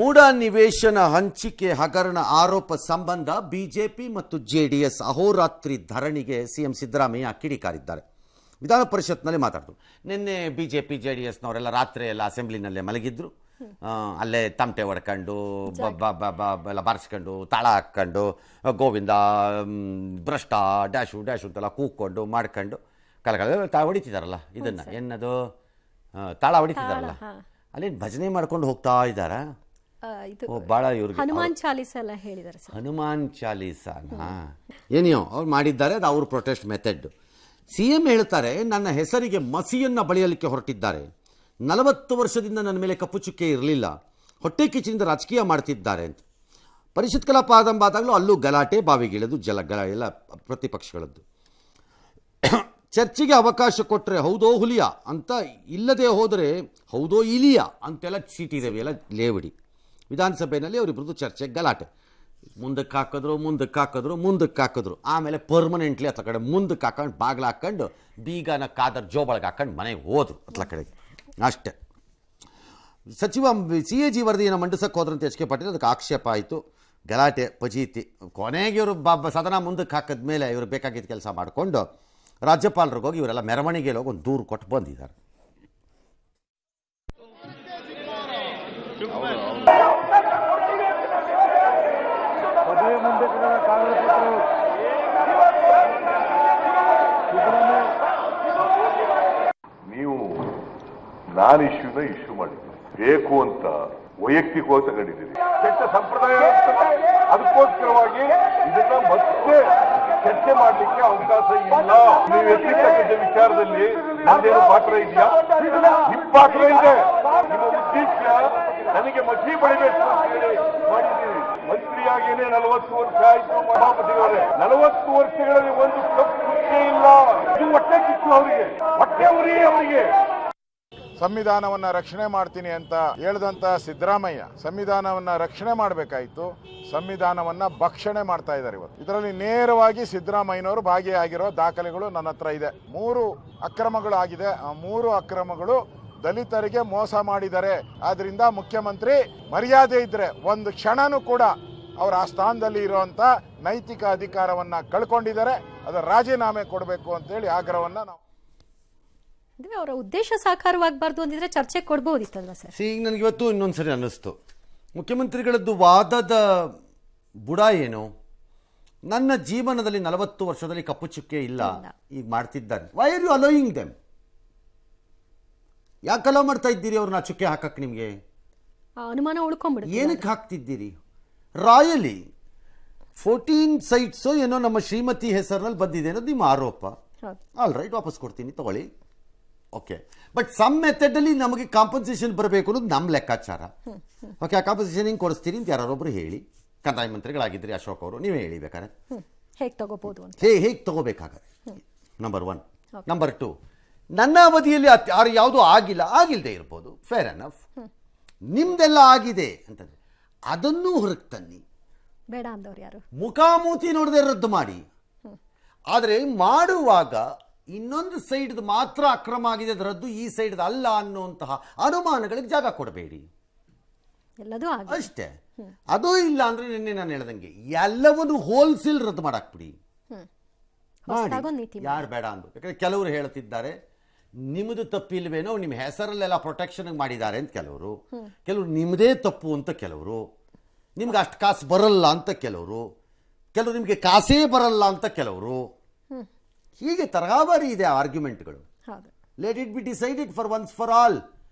ಮೂಡ ನಿವೇಶನ ಹಂಚಿಕೆ ಹಗರಣ ಆರೋಪ ಸಂಬಂಧ ಬಿಜೆಪಿ ಮತ್ತು ಜೆಡಿಎಸ್ ಅಹೋರಾತ್ರಿ ಧರಣಿಗೆ ಸಿಎಂ ಸಿದ್ದರಾಮಯ್ಯ ಕಿಡಿಕಾರಿದ್ದಾರೆ. ವಿಧಾನ ಪರಿಷತ್ನಲ್ಲಿ ಮಾತಾಡಿದ್ರು. ನಿನ್ನೆ ಬಿಜೆಪಿ ಜೆಡಿಎಸ್ನವರೆಲ್ಲ ರಾತ್ರಿ ಎಲ್ಲ ಅಸೆಂಬ್ಲಿನಲ್ಲೇ ಮಲಗಿದ್ರು. ಅಲ್ಲೇ ತಮಟೆ ಹೊಡ್ಕೊಂಡು ಎಲ್ಲ ಬಾರಿಸ್ಕೊಂಡು ತಾಳ ಹಾಕ್ಕೊಂಡು ಗೋವಿಂದ ಭ್ರಷ್ಟ ಡ್ಯಾಶು ಡ್ಯಾಶು ಅಂತೆಲ್ಲ ಕೂಕ್ಕೊಂಡು ಮಾಡ್ಕೊಂಡು ತಾಳ ಹೊಡಿತಿದಾರಲ್ಲ, ಇದನ್ನು ಏನದು ತಾಳ ಹೊಡಿತಿದಾರಲ್ಲ, ಅಲ್ಲೇನು ಭಜನೆ ಮಾಡ್ಕೊಂಡು ಹೋಗ್ತಾ ಇದ್ದಾರ. ಭಾಳ ಇವ್ರಿಗೆ ಹನುಮಾನ್ ಚಾಲೀಸ ಎಲ್ಲ ಹೇಳಿದ್ದಾರೆ. ಹನುಮಾನ್ ಚಾಲೀಸನಾ ಏನಿಯೋ ಅವ್ರು ಮಾಡಿದ್ದಾರೆ, ಅದು ಅವ್ರ ಪ್ರೊಟೆಸ್ಟ್ ಮೆಥಡ್. ಸಿಎಂ ಹೇಳ್ತಾರೆ, ನನ್ನ ಹೆಸರಿಗೆ ಮಸಿಯನ್ನು ಬಳಿಯಲಿಕ್ಕೆ ಹೊರಟಿದ್ದಾರೆ. 40 ವರ್ಷದಿಂದ ನನ್ನ ಮೇಲೆ ಕಪ್ಪು ಚುಕ್ಕೆ ಇರಲಿಲ್ಲ, ಹೊಟ್ಟೆ ಕಿಚ್ಚಿನಿಂದ ರಾಜಕೀಯ ಮಾಡ್ತಿದ್ದಾರೆ ಅಂತ. ಪರಿಷತ್ ಕಲಾಪ ಆದಂಬಾದಾಗಲೂ ಅಲ್ಲೂ ಗಲಾಟೆ, ಬಾವಿಗಿಳಿದು ಎಲ್ಲ ಪ್ರತಿಪಕ್ಷಗಳದ್ದು. ಚರ್ಚೆಗೆ ಅವಕಾಶ ಕೊಟ್ಟರೆ ಹೌದೋ ಹುಲಿಯ ಅಂತ, ಇಲ್ಲದೆ ಹೋದರೆ ಹೌದೋ ಇಲಿಯ ಅಂತೆಲ್ಲ ಚೀಟಿದೇವಿ ಎಲ್ಲ ಲೇವಡಿ. ವಿಧಾನಸಭೆಯಲ್ಲಿ ಅವರಿಬ್ಬರದು ಚರ್ಚೆ ಗಲಾಟೆ. ಮುಂದಕ್ಕೆ ಹಾಕಿದ್ರು ಆಮೇಲೆ ಪರ್ಮನೆಂಟ್ಲಿ ಅತ್ತ ಕಡೆ ಮುಂದಕ್ಕೆ ಹಾಕೊಂಡು ಬಾಗಿಲು ಹಾಕ್ಕೊಂಡು ಬೀಗನ ಕಾದರ್ ಜೋಬಳಗೆ ಹಾಕೊಂಡು ಮನೆಗೆ ಹೋದ್ರು ಅತ್ಲ ಕಡೆಗೆ ಅಷ್ಟೇ. ಸಚಿವ CAG ವರದಿಯನ್ನು ಮಂಡಿಸಕ್ಕೆ ಹೋದ್ರಂತ HK ಪಾಟೀಲ್, ಅದಕ್ಕೆ ಆಕ್ಷೇಪ ಆಯಿತು, ಗಲಾಟೆ ಪಜೀತಿ. ಕೊನೆಗೆ ಇವರು ಸದನ ಮುಂದಕ್ಕೆ ಹಾಕಿದ ಮೇಲೆ ಇವರು ಬೇಕಾಗಿದ್ದ ಕೆಲಸ ಮಾಡಿಕೊಂಡು ರಾಜ್ಯಪಾಲರಿಗೆ ಹೋಗಿ ಇವರೆಲ್ಲ ಮೆರವಣಿಗೆಯಲ್ಲಿ ಹೋಗಿ ಒಂದು ದೂರು ಕೊಟ್ಟು ಬಂದಿದ್ದಾರೆ. ನೀವು ನಾನ್ ಇಶ್ಯೂ ಮಾಡಿದ್ದೀರಿ, ಬೇಕು ಅಂತ ವೈಯಕ್ತಿಕವಾಗಿ ತಗೊಂಡಿದ್ದೀರಿ. ಕೆಟ್ಟ ಸಂಪ್ರದಾಯ, ಅದಕ್ಕೋಸ್ಕರವಾಗಿ ಇದನ್ನ ಮತ್ತೆ ಚರ್ಚೆ ಮಾಡಲಿಕ್ಕೆ ಅವಕಾಶ ಇಲ್ಲ. ನೀವು ಎತ್ತಿರ್ತಕ್ಕಂಥ ವಿಚಾರದಲ್ಲಿ ನಂದೇನು ಪಾತ್ರ ಇದೆಯಾ? ನಿಮ್ಮ ಪಾತ್ರ ಇದೆ. ನಿಮ್ಮ ಉದ್ದೇಶ ನನಗೆ ಮಸಿ ಬಳಿಬೇಕು ಅಂತ ಹೇಳಿ ಮಾಡಿದ್ದೀರಿ. ಮಂತ್ರಿಯಾಗೇನೆ 40 ವರ್ಷ ಆಯ್ತು ಸಭಾಪತಿಯವರೇ. 40 ವರ್ಷಗಳಲ್ಲಿ ಒಂದು ಕಪ್ಪು ಇಲ್ಲ. ಇದು ಹೊಟ್ಟೆ ಕಿಚ್ಚು ಅವರಿಗೆ, ಹೊಟ್ಟೆ ಉರಿ ಅವರಿಗೆ. ಸಂವಿಧಾನವನ್ನ ರಕ್ಷಣೆ ಮಾಡ್ತೀನಿ ಅಂತ ಹೇಳಿದಂತ ಸಿದ್ದರಾಮಯ್ಯ ಸಂವಿಧಾನವನ್ನ ರಕ್ಷಣೆ ಮಾಡಬೇಕಾಯಿತು, ಸಂವಿಧಾನವನ್ನ ಭಕ್ಷಣೆ ಮಾಡ್ತಾ ಇದ್ದಾರೆ ಇವತ್ತು. ಇದರಲ್ಲಿ ನೇರವಾಗಿ ಸಿದ್ದರಾಮಯ್ಯನವರು ಭಾಗಿಯಾಗಿರೋ ದಾಖಲೆಗಳು ನನ್ನ ಹತ್ರ ಇದೆ. 3 ಅಕ್ರಮಗಳು ಆಗಿದೆ. ಆ 3 ಅಕ್ರಮಗಳು ದಲಿತರಿಗೆ ಮೋಸ ಮಾಡಿದ್ದಾರೆ. ಆದ್ರಿಂದ ಮುಖ್ಯಮಂತ್ರಿ ಮರ್ಯಾದೆ ಇದ್ರೆ ಒಂದು ಕ್ಷಣನೂ ಕೂಡ ಅವರ ಆ ಸ್ಥಾನದಲ್ಲಿ ಇರುವಂತ ನೈತಿಕ ಅಧಿಕಾರವನ್ನ ಕಳ್ಕೊಂಡಿದ್ದಾರೆ. ಅದರ ರಾಜೀನಾಮೆ ಕೊಡಬೇಕು ಅಂತೇಳಿ ಆಗ್ರಹವನ್ನ ನಾವು. ಅವರ ಉದ್ದೇಶ ಸಾಕಾರವಾಗಬಾರ್ದು ಅಂದಿದ್ರೆ ಚರ್ಚೆ ಕೊಡ್ಬೋದಿತ್ತಲ್ವ ಸರ್? ಈಗ ನನಗೆ ಇವತ್ತು ಇನ್ನೊಂದ್ಸರಿ ಅನ್ನಿಸ್ತು, ಮುಖ್ಯಮಂತ್ರಿಗಳದ್ದು ವಾದದ ಬುಡ ಏನು? ನನ್ನ ಜೀವನದಲ್ಲಿ 40 ವರ್ಷದಲ್ಲಿ ಕಪ್ಪು ಚುಕ್ಕೆ ಇಲ್ಲ, ಈಗ ಮಾಡ್ತಿದ್ದಾರೆ. Why are you allowing them? ಯಾಕೆ ಅಲೋ ಮಾಡ್ತಾ ಇದ್ದೀರಿ ಅವ್ರನ್ನ ಚುಕ್ಕೆ ಹಾಕಕ್ಕೆ? ನಿಮಗೆ ಅನುಮಾನ ಉಳ್ಕೊಂಡ್ಬಿಡುತ್ತೆ. ಏನಕ್ಕೆ ಹಾಕ್ತಿದ್ದೀರಿ? ರಾಯಲಿ 14 ಸೈಟ್ಸು ಏನೋ ನಮ್ಮ ಶ್ರೀಮತಿ ಹೆಸರಿನಲ್ಲಿ ಬಂದಿದೆ ಅನ್ನೋದು ನಿಮ್ಮ ಆರೋಪ. ಆಲ್ ರೈಟ್, ವಾಪಸ್ ಕೊಡ್ತೀನಿ, ತಗೊಳ್ಳಿ. ಓಕೆ, ಬಟ್ ಸಮ್ ಮೆಥಡಲ್ಲಿ ನಮಗೆ ಕಾಂಪನ್ಸೇಷನ್ ಬರಬೇಕು ಅನ್ನೋದು ನಮ್ಮ ಲೆಕ್ಕಾಚಾರ. ಓಕೆ, ಆ ಕಾಂಪನ್ಸೇಷನ್ ಹಿಂಗೆ ಕೊಡಿಸ್ತೀರಿ ಅಂತ ಯಾರೊಬ್ಬರು ಹೇಳಿ. ಕಂದಾಯ ಮಂತ್ರಿಗಳಾಗಿದ್ರಿ ಅಶೋಕ್ ಅವರು, ನೀವೇ ಹೇಳಿ ಬೇಕಾರೆ ಹೇಗೆ ತಗೋಬಹುದು ಅಂತ. ಹೇಗೆ ತಗೋಬೇಕಾದ್ರೆ ನಂಬರ್ 1. ನಂಬರ್ 2, ನನ್ನ ಅವಧಿಯಲ್ಲಿ ಯಾವುದು ಆಗಿಲ್ಲದೆ ಇರ್ಬೋದು, ಫೇರ್ ಎನಫ್. ನಿಮ್ದೆಲ್ಲ ಆಗಿದೆ ಅಂತಂದ್ರೆ ಅದನ್ನೂ ಹೊರಗೆ ತನ್ನಿ. ಬೇಡ ಅಂದವ್ರು ಯಾರು? ಮುಖಾಮೂತಿ ನೋಡದೆ ರದ್ದು ಮಾಡಿ. ಆದರೆ ಮಾಡುವಾಗ ಇನ್ನೊಂದು ಸೈಡ್ ಮಾತ್ರ ಅಕ್ರಮ ಆಗಿದೆ, ರದ್ದು ಈ ಸೈಡ್ ಅಲ್ಲ ಅನ್ನುವಂತಹ ಅನುಮಾನಗಳಿಗೆ ಜಾಗ ಕೊಡಬೇಡಿ ಅಷ್ಟೇ. ಅದು ಇಲ್ಲ ಅಂದ್ರೆ ನಿನ್ನೆ ನಾನು ಹೇಳ್ದಂಗೆ ಎಲ್ಲವನ್ನು ಹೋಲ್ಸೇಲ್ ರದ್ದು ಮಾಡಾಕ್ಬಿಡಿ. ಯಾರು ಬೇಡ ಅಂದ್ರು. ಯಾಕಂದ್ರೆ ಕೆಲವರು ಹೇಳ್ತಿದ್ದಾರೆ ನಿಮ್ಮದು ತಪ್ಪಿಲ್ವೇನೋ, ನಿಮ್ಮ ಹೆಸರಲ್ಲೆಲ್ಲ ಪ್ರೊಟೆಕ್ಷನ್ ಮಾಡಿದ್ದಾರೆ ಅಂತ ಕೆಲವರು ನಿಮ್ಮದೇ ತಪ್ಪು ಅಂತ ಕೆಲವರು, ನಿಮ್ಗೆ ಅಷ್ಟು ಕಾಸು ಬರಲ್ಲ ಅಂತ ಕೆಲವರು ನಿಮಗೆ ಕಾಸೇ ಬರಲ್ಲ ಅಂತ ಕೆಲವರು. ಹೀಗೆ ತರಹೇವಾರಿ ಇದೆ ಆರ್ಗ್ಯುಮೆಂಟ್ಗಳು. Let it be decided for once for all.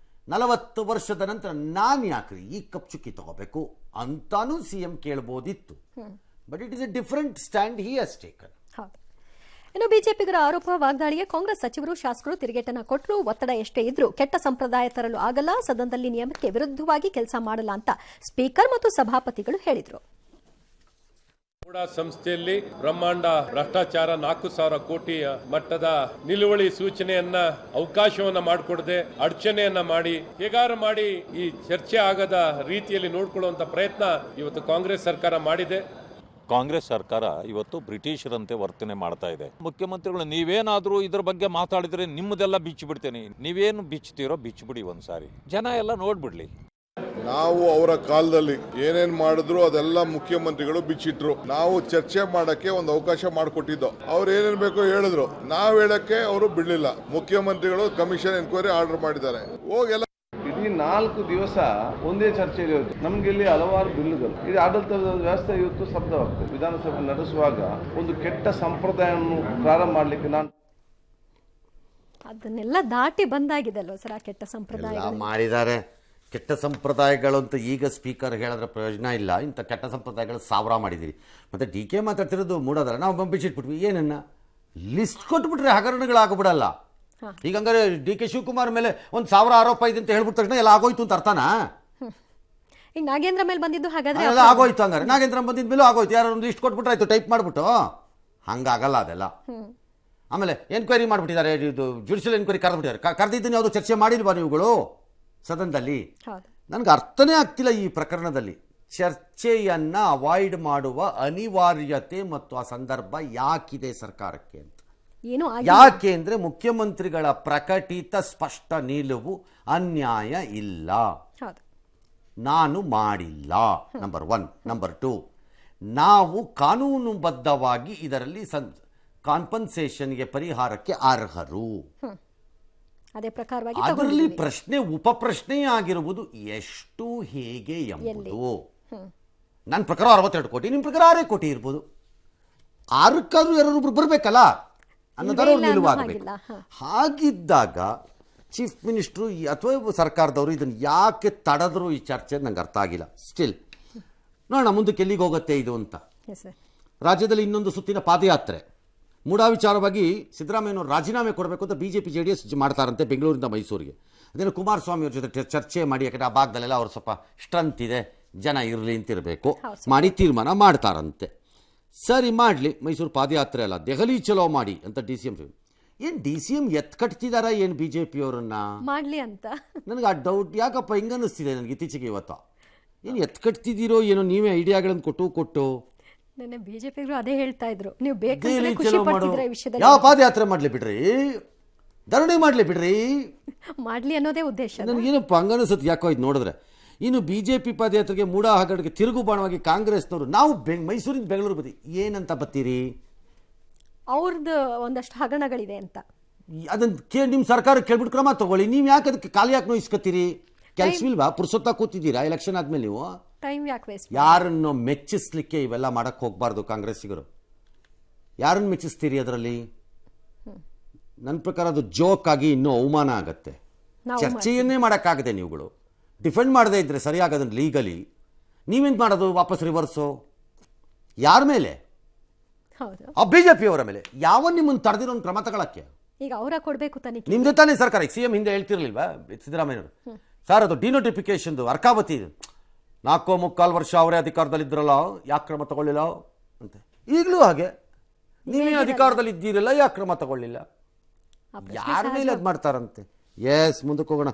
40 ವರ್ಷದ ನಂತರ ನಾನು ಯಾಕ್ರಿ ಈ ಕಪ್ ಚುಕ್ಕಿ ತಗೋಬೇಕು ಅಂತಾನೂ CM ಕೇಳ್ಬೋದಿತ್ತು. But it is a different stand he has taken. ಇನ್ನು ಬಿಜೆಪಿಗರ ಆರೋಪ ವಾಗ್ದಾಳಿಗೆ ಕಾಂಗ್ರೆಸ್ ಸಚಿವರು ಶಾಸಕರು ತಿರುಗೇಟನ್ನ ಕೊಟ್ಟರು. ಒತ್ತಡ ಎಷ್ಟೇ ಇದ್ರೂ ಕೆಟ್ಟ ಸಂಪ್ರದಾಯ ತರಲು ಆಗಲ್ಲ, ಸದನದಲ್ಲಿ ನಿಯಮಕ್ಕೆ ವಿರುದ್ಧವಾಗಿ ಕೆಲಸ ಮಾಡಲ್ಲ ಅಂತ ಸ್ಪೀಕರ್ ಮತ್ತು ಸಭಾಪತಿಗಳು ಹೇಳಿದರು. ಕೂಡ ಸಂಸ್ಥೆಯಲ್ಲಿ ಬ್ರಹ್ಮಾಂಡ ಭ್ರಷ್ಟಾಚಾರ 4,000 ಕೋಟಿಯ ಮಟ್ಟದ ನಿಲುವಳಿ ಸೂಚನೆಯನ್ನ ಅವಕಾಶವನ್ನ ಮಾಡಿಕೊಡದೆ ಅಡಚಣೆಯನ್ನ ಮಾಡಿ ಹೇಗಾರು ಮಾಡಿ ಈ ಚರ್ಚೆ ಆಗದ ರೀತಿಯಲ್ಲಿ ನೋಡ್ಕೊಳ್ಳುವಂತ ಪ್ರಯತ್ನ ಇವತ್ತು ಕಾಂಗ್ರೆಸ್ ಸರ್ಕಾರ ಮಾಡಿದೆ. ಕಾಂಗ್ರೆಸ್ ಸರ್ಕಾರ ಇವತ್ತು ಬ್ರಿಟಿಷರಂತೆ ವರ್ತನೆ ಮಾಡ್ತಾ ಇದೆ. ಮುಖ್ಯಮಂತ್ರಿಗಳು ನೀವೇನಾದ್ರೂ ಇದ್ರ ಬಗ್ಗೆ ಮಾತಾಡಿದ್ರೆ ನಿಮ್ಮದೆಲ್ಲ ಬಿಚ್ಚಿ ಬಿಡ್ತೇನೆ, ನೀವೇನು ಬಿಚ್ತೀರೋ ಬಿಚ್ಚಿಬಿಡಿ ಒಂದ್ಸಾರಿ, ಜನ ಎಲ್ಲ ನೋಡ್ಬಿಡ್ಲಿ. ನಾವು ಅವರ ಕಾಲದಲ್ಲಿ ಏನೇನ್ ಮಾಡಿದ್ರು ಅದೆಲ್ಲ ಮುಖ್ಯಮಂತ್ರಿಗಳು ಬಿಚ್ಚಿಟ್ರು. ನಾವು ಚರ್ಚೆ ಮಾಡಕ್ಕೆ ಒಂದು ಅವಕಾಶ ಮಾಡಿಕೊಟ್ಟಿದ್ದು. ಅವ್ರು ಏನೇನ್ ಬೇಕೋ ಹೇಳಿದ್ರು, ನಾವ್ ಹೇಳಕ್ಕೆ ಅವರು ಬಿಡ್ಲಿಲ್ಲ. ಮುಖ್ಯಮಂತ್ರಿಗಳು ಕಮಿಷನ್ ಎನ್ಕ್ವೈರಿ ಆರ್ಡರ್ ಮಾಡಿದ್ದಾರೆ. ಹೋಗೆಲ್ಲ ಇಡೀ 4 ದಿವಸ ಒಂದೇ ಚರ್ಚೆಯಲ್ಲಿ ಇರುತ್ತೆ. ನಮ್ಗೆ ಇಲ್ಲಿ ಹಲವಾರು ಬಿಲ್ಲುಗಳು, ಇದು ಆಡಳಿತದ ವ್ಯವಸ್ಥೆ ಇವತ್ತು ಸ್ತಬ್ಧವಾಗ್ತದೆ. ವಿಧಾನಸಭೆ ನಡೆಸುವಾಗ ಒಂದು ಕೆಟ್ಟ ಸಂಪ್ರದಾಯವನ್ನು ಪ್ರಾರಂಭ ಮಾಡಲಿಕ್ಕೆ ನಾನು ಅದನ್ನೆಲ್ಲ ದಾಟಿ ಬಂದಾಗಿದೆ ಅಲ್ವಾ ಸರ್ ಆ ಕೆಟ್ಟ ಸಂಪ್ರದಾಯ? ಎಲ್ಲ ಮಾಡಿದ್ದಾರೆ. ಕೆಟ್ಟ ಸಂಪ್ರದಾಯಗಳು ಅಂತ ಈಗ ಸ್ಪೀಕರ್ ಹೇಳಿದ್ರೆ ಪ್ರಯೋಜನ ಇಲ್ಲ. ಇಂಥ ಕೆಟ್ಟ ಸಂಪ್ರದಾಯಗಳು 1000 ಮಾಡಿದ್ದೀರಿ. ಮತ್ತು ಡಿ ಕೆ ಮಾತಾಡ್ತಿರೋದು ಮೂಡೋದಾರೆ, ನಾವು ಬಿಚ್ಚಿಟ್ಬಿಟ್ವಿ. ಏನನ್ನ ಲಿಸ್ಟ್ ಕೊಟ್ಬಿಟ್ರೆ ಹಗರಣಗಳಾಗ್ಬಿಡಲ್ಲ. ಈಗ ಹಂಗಾರೆ ಡಿ ಕೆ ಶಿವಕುಮಾರ್ ಮೇಲೆ 1000 ಆರೋಪ ಇದೆ ಅಂತ ಹೇಳ್ಬಿಟ್ಟ ತಕ್ಷಣ ಎಲ್ಲ ಆಗೋಯ್ತು ಅಂತ ಅರ್ಥನಾ? ಈಗ ನಾಗೇಂದ್ರ ಮೇಲೆ ಬಂದಿದ್ದು ಹಾಗಾದ್ರೆ ಎಲ್ಲ ಆಗೋಯ್ತು. ಹಂಗಾರೆ ನಾಗೇಂದ್ರ ಬಂದಿದ್ದ ಮೇಲೂ ಆಗೋಯ್ತು. ಯಾರು ಒಂದು ಲಿಸ್ಟ್ ಕೊಟ್ಬಿಟ್ರೆ ಆಯ್ತು, ಟೈಪ್ ಮಾಡಿಬಿಟ್ಟು. ಹಂಗಾಗಲ್ಲ ಅದೆಲ್ಲ. ಆಮೇಲೆ ಎನ್ಕ್ವೈರಿ ಮಾಡಿಬಿಟ್ಟಿದ್ದಾರೆ, ಇದು ಜುಡಿಷಿಯಲ್ ಎನ್ಕ್ವೈರಿ ಕರೆದ್ಬಿಟ್ಟಿದ್ದಾರೆ. ಕರೆದಿದ್ದನ್ನು ಯಾವುದು ಚರ್ಚೆ ಮಾಡಿಲ್ವಾ ನೀವುಗಳು ಸದನದಲ್ಲಿ? ನನಗೆ ಅರ್ಥನೇ ಆಗ್ತಿಲ್ಲ ಈ ಪ್ರಕರಣದಲ್ಲಿ. ಚರ್ಚೆಯನ್ನು ಅವಾಯ್ಡ್ ಮಾಡುವ ಅನಿವಾರ್ಯತೆ ಮತ್ತು ಆ ಸಂದರ್ಭ ಯಾಕಿದೆ ಸರ್ಕಾರಕ್ಕೆ ಅಂತ. ಯಾಕೆ ಅಂದರೆ ಮುಖ್ಯಮಂತ್ರಿಗಳ ಪ್ರಕಟಿತ ಸ್ಪಷ್ಟ ನಿಲುವು ಅನ್ಯಾಯ ಇಲ್ಲ, ನಾನು ಮಾಡಿಲ್ಲ, ನಂಬರ್ 1. ನಂಬರ್ 2, ನಾವು ಕಾನೂನುಬದ್ಧವಾಗಿ ಇದರಲ್ಲಿ ಕಾಂಪನ್ಸೇಷನ್ಗೆ ಪರಿಹಾರಕ್ಕೆ ಅರ್ಹರು. ಅದೇ ಪ್ರಕಾರವಾಗಿ ಅದರಲ್ಲಿ ಪ್ರಶ್ನೆ ಉಪಪ್ರಶ್ನೆ ಆಗಿರುವುದು ಎಷ್ಟು ಹೇಗೆ ಎಂಬುದು. ನನ್ನ ಪ್ರಕಾರ 62 ಕೋಟಿ, ನಿಮ್ಮ ಪ್ರಕಾರ 6 ಕೋಟಿ ಇರ್ಬೋದು. 6ಕ್ಕಾದ್ರೂ ಯಾರೊಬ್ರು ಬರಬೇಕಲ್ಲ ಅನ್ನೋದಾರು ನಿಲುವಾಗಬೇಕು. ಹಾಗಿದ್ದಾಗ ಚೀಫ್ ಮಿನಿಸ್ಟ್ರು ಅಥವಾ ಸರ್ಕಾರದವರು ಇದನ್ನು ಯಾಕೆ ತಡೆದ್ರು ಈ ಚರ್ಚೆ ನಂಗೆ ಅರ್ಥ ಆಗಿಲ್ಲ. ಸ್ಟಿಲ್ ನೋಡೋಣ ಮುಂದಕ್ಕೆ ಎಲ್ಲಿಗೆ ಹೋಗುತ್ತೆ ಇದು ಅಂತ. ರಾಜ್ಯದಲ್ಲಿ ಇನ್ನೊಂದು ಸುತ್ತಿನ ಪಾದಯಾತ್ರೆ. ಮೂಡಾ ವಿಚಾರವಾಗಿ ಸಿದ್ದರಾಮಯ್ಯನವರು ರಾಜೀನಾಮೆ ಕೊಡಬೇಕು ಅಂತ BJP JDS ಮಾಡ್ತಾರಂತೆ ಬೆಂಗಳೂರಿಂದ ಮೈಸೂರಿಗೆ. ಅದೇನು ಕುಮಾರಸ್ವಾಮಿ ಅವ್ರ ಜೊತೆ ಚರ್ಚೆ ಮಾಡಿ, ಯಾಕಂದರೆ ಆ ಭಾಗದಲ್ಲೆಲ್ಲ ಅವ್ರು ಸ್ವಲ್ಪ ಸ್ಟ್ರೆಂತ್ ಇದೆ, ಜನ ಇರಲಿ ಅಂತಿರಬೇಕು, ಮಾಡಿ ತೀರ್ಮಾನ ಮಾಡ್ತಾರಂತೆ. ಸರಿ ಮಾಡಲಿ, ಮೈಸೂರು ಪಾದಯಾತ್ರೆ ಅಲ್ಲ ದೆಹಲಿ ಚಲೋ ಮಾಡಿ ಅಂತ DCM. ಏನು DCM ಎತ್ಕಟ್ತಿದಾರ ಏನು BJP ಅವರನ್ನ ಮಾಡಲಿ ಅಂತ ನನಗೆ ಆ ಡೌಟ್. ಯಾಕಪ್ಪ ಹಿಂಗೆ ಅನ್ನಿಸ್ತಿದೆ ನನಗೆ ಇತ್ತೀಚೆಗೆ. ಇವತ್ತು ಏನು ಎತ್ಕಟ್ತಿದ್ದೀರೋ ಏನೋ ನೀವೇ ಐಡಿಯಾಗಳನ್ನು ಕೊಟ್ಟು ನೆನ್ನೆ ಬಿಜೆಪಿಗರು ಅದೇ ಹೇಳ್ತಾ ಇದ್ರು, ನೀವು ಬೇಕಂದ್ರೆ ಖುಷಿ ಪಡ್ತಿದ್ರೆ ಈ ವಿಷಯದಲ್ಲಿ. ಯಾವ ಪಾದಯಾತ್ರೆ ಮಾಡಲಿ ಬಿಡ್ರಿ, ಧರಣಿ ಮಾಡಲಿ ಬಿಡ್ರಿ, ಮಾಡ್ಲಿ ಅನ್ನೋದೇ ಉದ್ದೇಶ. ನನಗೇನಪ್ಪ ಹಂಗನಿಸುತ್ತೆ ಯಾಕೋ ಇದು ನೋಡಿದ್ರೆ. ಇನ್ನು BJP ಪಾದಯಾತ್ರೆಗೆ ಮೂಡಾ ಹಗರಣಕ್ಕೆ ತಿರುಗು ಬಾಣವಾಗಿ ಕಾಂಗ್ರೆಸ್ನವರು ನಾವು ಮೈಸೂರಿಂದ ಬೆಂಗಳೂರು ಬದಿ ಏನಂತ ಬರ್ತೀರಿ, ಅವ್ರದ್ದು ಒಂದಷ್ಟು ಹಗರಣಗಳಿದೆ ಅಂತ. ಅದನ್ನು ನಿಮ್ಮ ಸರ್ಕಾರ ಕೇಳ್ಬಿಟ್ಟು ಕ್ರಮ ತಗೊಳ್ಳಿ. ನೀವು ಯಾಕೆ ಅದಕ್ಕೆ ಖಾಲಿ ಯಾಕೆ ನೋಯಿಸ್ಕೊತೀರಿ? ಕೆಲಸವಿಲ್ವಾ? ಪುರ್ಸೊತ್ತ ಕೂತಿದ್ದೀರಾ ಎಲೆಕ್ಷನ್ ಆದ್ಮೇಲೆ? ನೀವು ಟೈಮ್ ಯಾಕೆ ವೇಸ್ಟ್? ಯಾರನ್ನು ಮೆಚ್ಚಿಸ್ಲಿಕ್ಕೆ ಇವೆಲ್ಲ ಮಾಡಕ್ಕೆ ಹೋಗಬಾರ್ದು ಕಾಂಗ್ರೆಸ್ಸಿಗರು. ಯಾರನ್ನು ಮೆಚ್ಚಿಸ್ತೀರಿ ಅದರಲ್ಲಿ? ನನ್ನ ಪ್ರಕಾರ ಅದು ಜೋಕ್ ಆಗಿ ಇನ್ನೂ ಅವಮಾನ ಆಗತ್ತೆ. ಚರ್ಚೆಯನ್ನೇ ಮಾಡೋಕ್ಕಾಗದೆ ನೀವುಗಳು ಡಿಫೆಂಡ್ ಮಾಡದೇ ಇದ್ರೆ ಸರಿಯಾಗದನ್ನು ಲೀಗಲಿ ನೀವೇನು ಮಾಡೋದು? ವಾಪಸ್ ರಿವರ್ಸು ಯಾರ ಮೇಲೆ? ಆ BJP ಅವರ ಮೇಲೆ. ಯಾವ ನಿಮ್ಮನ್ನು ತಡೆದಿರೋ ಕ್ರಮ ತಗೊಳಕ್ಕೆ ಈಗ ಅವರ ಕೊಡಬೇಕು ತನಿಖೆ. ನಿಮ್ದು ತಾನೇ ಸರ್ಕಾರ. CM ಹಿಂದೆ ಹೇಳ್ತಿರ್ಲಿಲ್ವಾ ಸಿದ್ದರಾಮಯ್ಯವರು, ಸರ್ ಅದು ಡಿನೋಟಿಫಿಕೇಶನ್ದು ಅರ್ಕಾವತಿ 4.25 ವರ್ಷ ಅವರೇ ಅಧಿಕಾರದಲ್ಲಿದ್ದರಲ್ಲ, ಯಾಕೆ ಕ್ರಮ ತಗೊಳ್ಳಿಲ್ಲ ಅಂತ. ಈಗಲೂ ಹಾಗೆ ನೀವೇ ಅಧಿಕಾರದಲ್ಲಿ ಇದ್ದೀರಲ್ಲ, ಯಾಕೆ ಕ್ರಮ ತಗೊಳ್ಳಿಲ್ಲ? ಯಾರ ಮೇಲೆ ಅದು ಮಾಡ್ತಾರಂತೆ. ಎಸ್, ಮುಂದಕ್ಕೆ ಹೋಗೋಣ.